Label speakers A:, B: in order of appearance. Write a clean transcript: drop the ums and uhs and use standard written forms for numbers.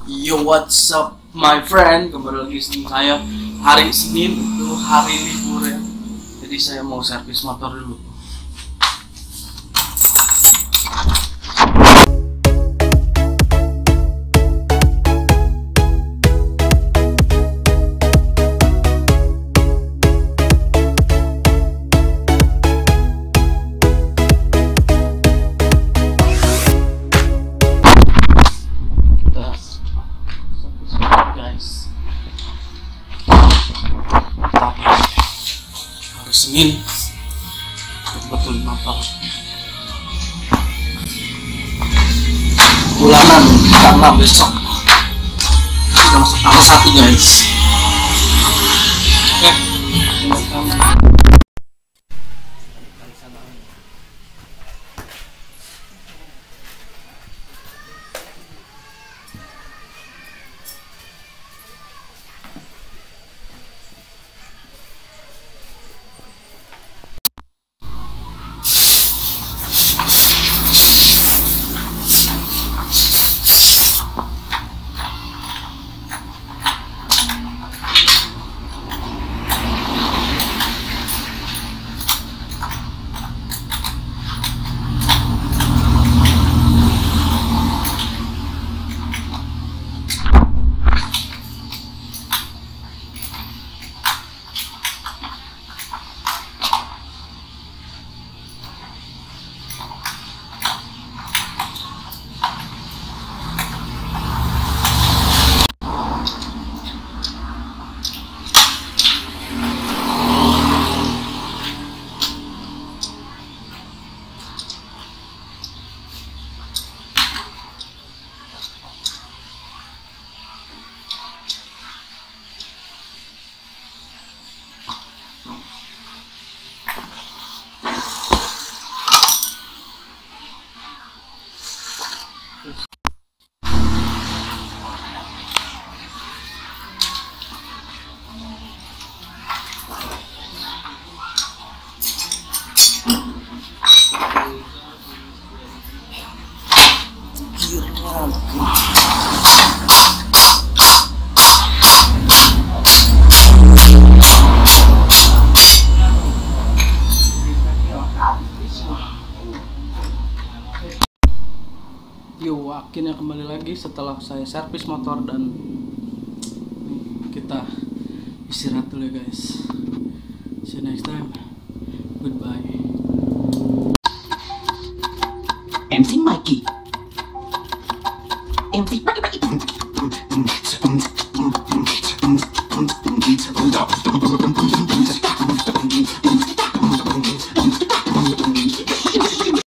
A: Yo, what's up my friend, kembali lagi sama saya. Hari Senin itu hari libur ya, jadi saya mau servis motor dulu. Senin betul motor bulanan karena besok sudah masuk tanggal 1 guys. Yo, akhirnya kembali lagi setelah saya servis motor dan kita istirahat dulu ya guys. See you next time. Goodbye.
B: MC Mikey. MC Mikey.